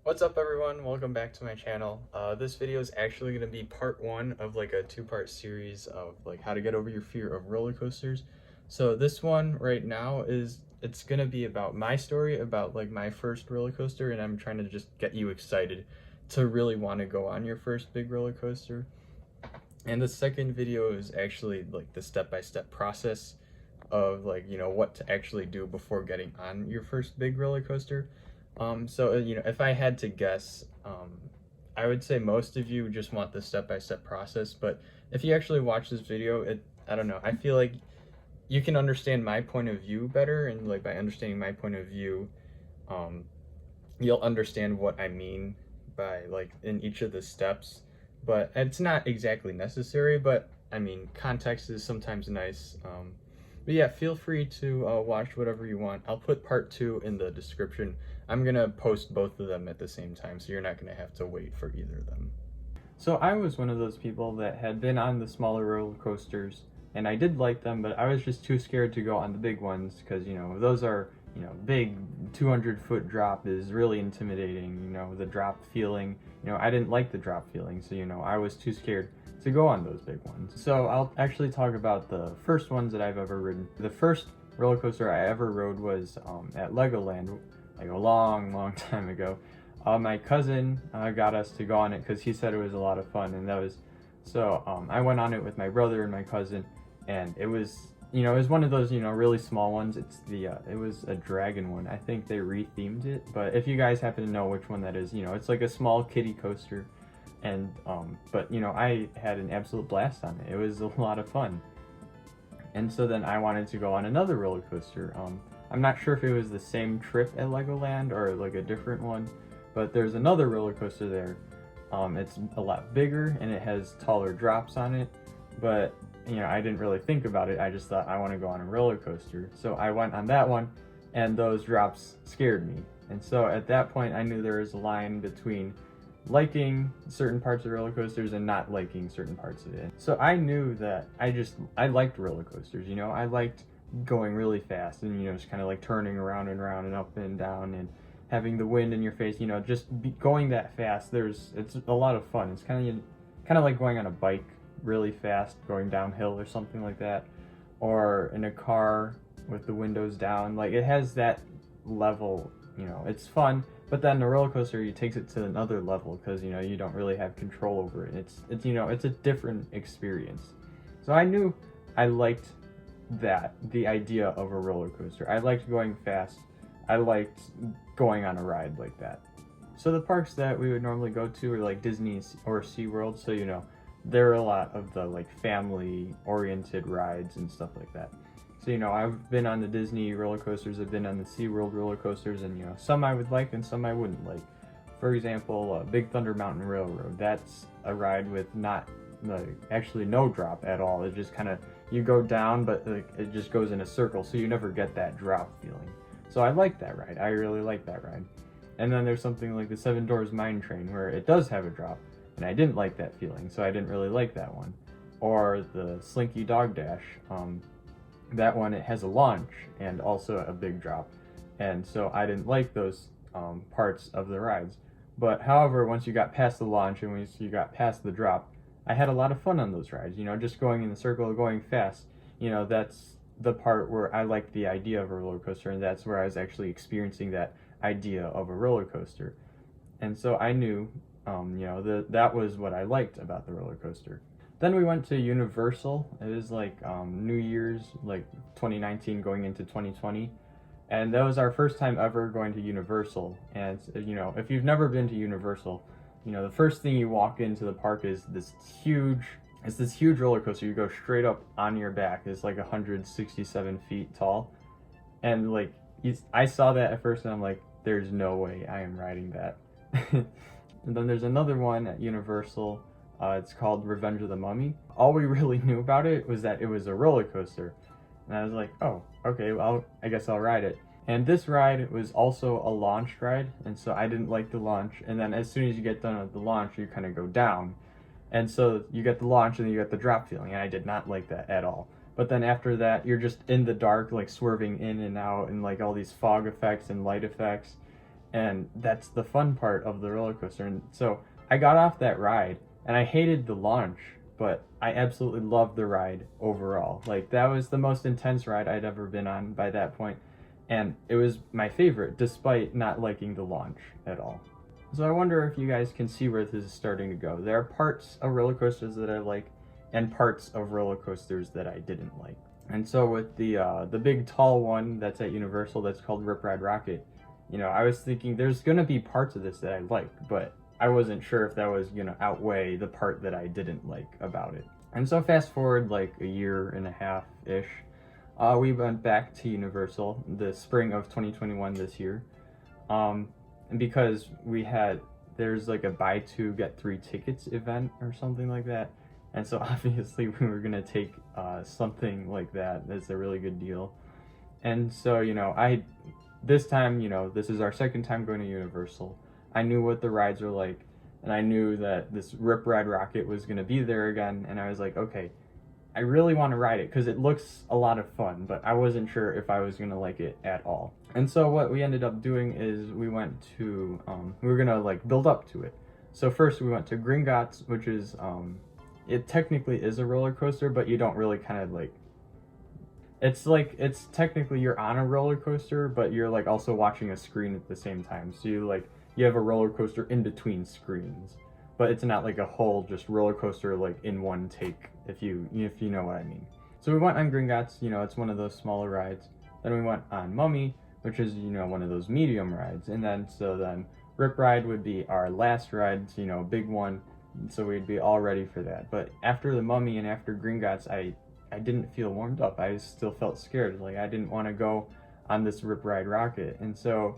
What's up everyone? Welcome back to my channel. This video is actually going to be part one of like a two-part series of like how to get over your fear of roller coasters. So this one right now it's going to be about my story about like my first roller coaster, and I'm trying to just get you excited to really want to go on your first big roller coaster. And the second video is actually like the step-by-step process of like, what to actually do before getting on your first big roller coaster. If I had to guess, I would say most of you just want the step-by-step process, but if you actually watch this video, I don't know, I feel like you can understand my point of view better, and like by understanding my point of view, um, you'll understand what I mean by like in each of the steps, but it's not exactly necessary, but I mean, context is sometimes nice. But yeah, feel free to watch whatever you want. I'll put part two in the description. I'm gonna post both of them at the same time, so you're not gonna have to wait for either of them. So I was one of those people that had been on the smaller roller coasters, and I did like them, but I was just too scared to go on the big ones because, those are, big 200-foot drop is really intimidating, the drop feeling. I didn't like the drop feeling, so, I was too scared to go on those big ones. So I'll actually talk about the first ones that I've ever ridden. The first roller coaster I ever rode was at Legoland, like a long time ago. My cousin got us to go on it because he said it was a lot of fun, and I went on it with my brother and my cousin, and it was, it was one of those, really small ones. It was a dragon one. I think they rethemed it, but if you guys happen to know which one that is, it's like a small kiddie coaster, and but I had an absolute blast on it. It was a lot of fun, and so then I wanted to go on another roller coaster. I'm not sure if it was the same trip at Legoland or like a different one, but there's another roller coaster there. It's a lot bigger and it has taller drops on it, but I didn't really think about it. I just thought I want to go on a roller coaster. So I went on that one, and those drops scared me. And so at that point I knew there was a line between liking certain parts of roller coasters and not liking certain parts of it. So I knew that I liked roller coasters, I liked going really fast and, just kind of like turning around and around and up and down and having the wind in your face, going that fast. It's a lot of fun. It's kind of like going on a bike really fast, going downhill or something like that, or in a car with the windows down. Like, it has that level, it's fun. But then the roller coaster takes it to another level because, you don't really have control over it. It's a different experience. So I knew I liked the idea of a roller coaster. I liked going fast. I liked going on a ride like that. So the parks that we would normally go to are like Disney or SeaWorld. So, there are a lot of the like family-oriented rides and stuff like that. So, I've been on the Disney roller coasters, I've been on the SeaWorld roller coasters, and, some I would like and some I wouldn't like. For example, Big Thunder Mountain Railroad, that's a ride with actually no drop at all. It just kind of, you go down, but like, it just goes in a circle, so you never get that drop feeling. So I like that ride. I really like that ride. And then there's something like the Seven Dwarfs Mine Train, where it does have a drop, and I didn't like that feeling, so I didn't really like that one. Or the Slinky Dog Dash. That one, it has a launch and also a big drop, and so I didn't like those parts of the rides. But however, once you got past the launch and once you got past the drop, I had a lot of fun on those rides. Just going in the circle, going fast. That's the part where I liked the idea of a roller coaster, and that's where I was actually experiencing that idea of a roller coaster. And so I knew, that was what I liked about the roller coaster. Then we went to Universal. It was like New Year's, like 2019 going into 2020. And that was our first time ever going to Universal. And, if you've never been to Universal, the first thing you walk into the park is this huge roller coaster. You go straight up on your back. It's like 167 feet tall. And like, I saw that at first and I'm like, there's no way I am riding that. And then there's another one at Universal. It's called Revenge of the Mummy. All we really knew about it was that it was a roller coaster. And I was like, oh, okay, well, I guess I'll ride it. And this ride was also a launch ride, and so I didn't like the launch. And then as soon as you get done with the launch, you kind of go down. And so you get the launch and then you get the drop feeling, and I did not like that at all. But then after that, you're just in the dark, like swerving in and out, and like all these fog effects and light effects. and that's the fun part of the roller coaster. And so I got off that ride, and I hated the launch, but I absolutely loved the ride overall. Like, that was the most intense ride I'd ever been on by that point, and it was my favorite despite not liking the launch at all. So I wonder if you guys can see where this is starting to go. There are parts of roller coasters that I like and parts of roller coasters that I didn't like. And so with the big tall one that's at Universal that's called Rip Ride Rocket, you know, I was thinking there's gonna be parts of this that I liked, but I wasn't sure if that was gonna outweigh the part that I didn't like about it. And so fast forward like a year and a half-ish, we went back to Universal the spring of 2021 this year. And because there's like a buy two get three tickets event or something like that. And so obviously we were gonna take something like that. That's a really good deal. And so, you know, this time, you know, this is our second time going to Universal. I knew what the rides are like, and I knew that this Rip Ride Rocket was gonna be there again, and I was like, okay, I really want to ride it because it looks a lot of fun, but I wasn't sure if I was gonna like it at all. And so what we ended up doing is we went to, we were gonna like build up to it. So first we went to Gringotts, which is, it technically is a roller coaster, but you don't really kind of like, it's technically you're on a roller coaster, but you're like also watching a screen at the same time. So you have a roller coaster in between screens, but it's not like a whole just roller coaster like in one take, if you know what I mean. So we went on Gringotts, you know, it's one of those smaller rides. Then we went on Mummy, which is, you know, one of those medium rides. And then Rip Ride would be our last ride, you know, big one. So we'd be all ready for that. But after the Mummy and after Gringotts, I didn't feel warmed up. I still felt scared. Like, I didn't want to go on this Rip Ride Rocket. And so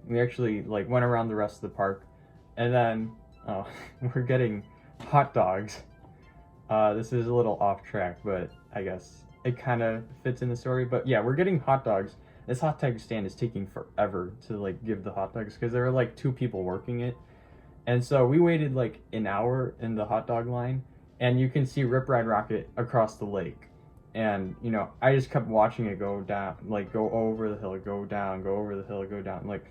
we actually like went around the rest of the park, and then we're getting hot dogs. This is a little off track, but I guess it kind of fits in the story. But yeah, we're getting hot dogs. This hot dog stand is taking forever to like give the hot dogs because there are like 2 people working it. And so we waited like an hour in the hot dog line, and you can see Rip Ride Rocket across the lake. And, you know, I just kept watching it go down, like go over the hill, go down, go over the hill, go down. Like,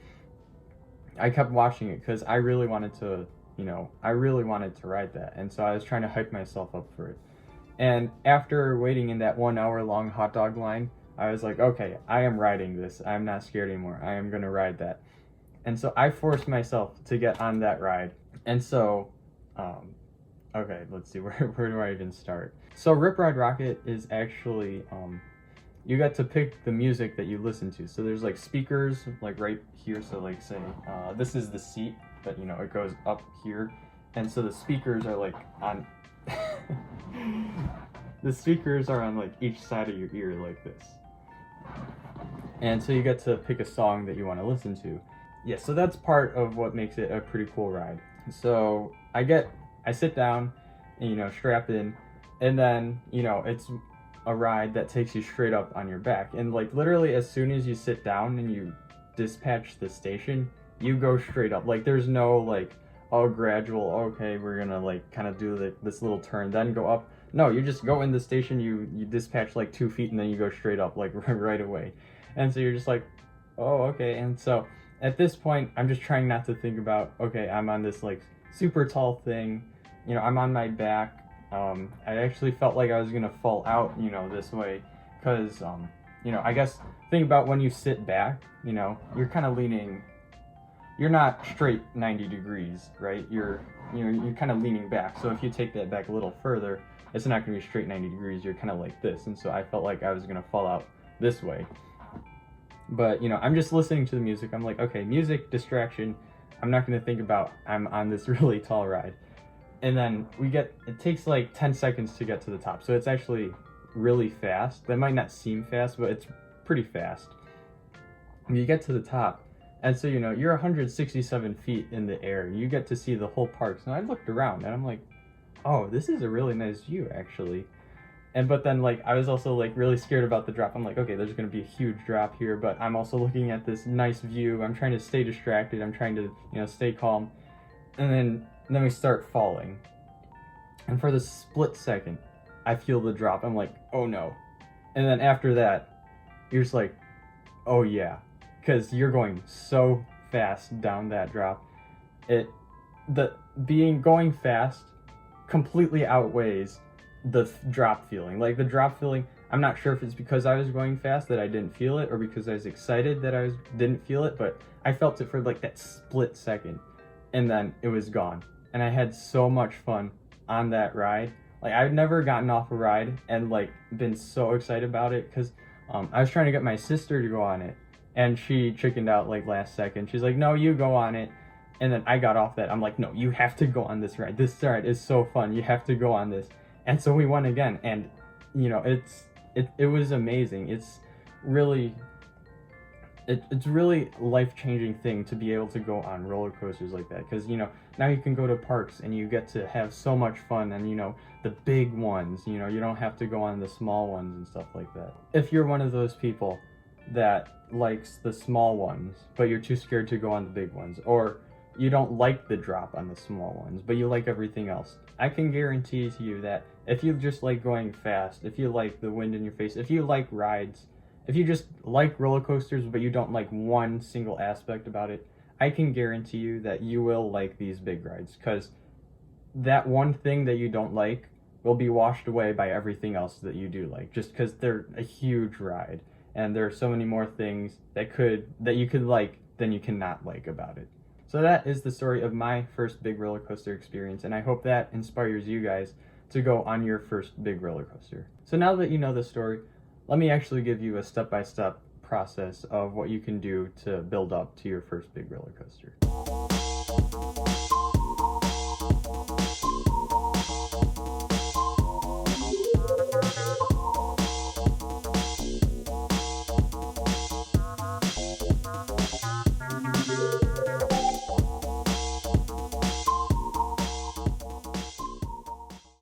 I kept watching it because I really wanted to, you know, ride that. And so I was trying to hype myself up for it. And after waiting in that 1 hour long hot dog line, I was like, okay, I am riding this. I'm not scared anymore. I am going to ride that. And so I forced myself to get on that ride. And so, okay, let's see, where do I even start? So Rip Ride Rocket is actually, you get to pick the music that you listen to. So there's like speakers like right here. So like say, this is the seat, but you know, it goes up here. And so the speakers are like on, the speakers are on like each side of your ear like this. And so you get to pick a song that you want to listen to. Yeah, so that's part of what makes it a pretty cool ride. So I sit down and, you know, strap in, and then, you know, it's a ride that takes you straight up on your back. And like literally as soon as you sit down and you dispatch the station, you go straight up. Like there's no like, oh, gradual, okay, we're gonna like kind of do this little turn, then go up. No, you just go in the station, you dispatch like 2 feet, and then you go straight up like right away. And so you're just like, oh, okay. And so at this point, I'm just trying not to think about, okay, I'm on this like super tall thing, you know, I'm on my back. I actually felt like I was gonna fall out, you know, this way, because, you know, I guess think about when you sit back, you know, you're kind of leaning, you're not straight 90 degrees, right? You're kind of leaning back. So if you take that back a little further, it's not gonna be straight 90 degrees. You're kind of like this. And so I felt like I was gonna fall out this way. But, you know, I'm just listening to the music. I'm like, okay, music, distraction. I'm not going to think about I'm on this really tall ride. And then it takes like 10 seconds to get to the top. So it's actually really fast. That might not seem fast, but it's pretty fast. And you get to the top. And so, you know, you're 167 feet in the air. You get to see the whole park. So I looked around and I'm like, oh, this is a really nice view, actually. But then, like, I was also, like, really scared about the drop. I'm like, okay, there's going to be a huge drop here, but I'm also looking at this nice view. I'm trying to stay distracted. I'm trying to, you know, stay calm. And then we start falling. And for the split second, I feel the drop. I'm like, oh, no. And then after that, you're just like, oh, yeah, because you're going so fast down that drop. Going fast completely outweighs the drop feeling. Like the drop feeling, I'm not sure if it's because I was going fast that I didn't feel it, or because I was excited that didn't feel it, but I felt it for like that split second, and then it was gone. And I had so much fun on that ride. Like I've never gotten off a ride and like been so excited about it, because I was trying to get my sister to go on it, and she chickened out like last second. She's like, no, you go on it. And then I got off that. I'm like, no, you have to go on this ride. This ride is so fun. You have to go on this. And so we went again, and you know, it was amazing. It's really life-changing thing to be able to go on roller coasters like that, because you know, now you can go to parks and you get to have so much fun, and you know, the big ones, you know, you don't have to go on the small ones and stuff like that. If you're one of those people that likes the small ones but you're too scared to go on the big ones, or you don't like the drop on the small ones but you like everything else, I can guarantee to you that if you just like going fast, if you like the wind in your face, if you like rides, if you just like roller coasters but you don't like one single aspect about it, I can guarantee you that you will like these big rides, because that one thing that you don't like will be washed away by everything else that you do like, just because they're a huge ride and there are so many more things that you could like than you cannot like about it. So that is the story of my first big roller coaster experience, and I hope that inspires you guys to go on your first big roller coaster. So now that you know the story, let me actually give you a step-by-step process of what you can do to build up to your first big roller coaster.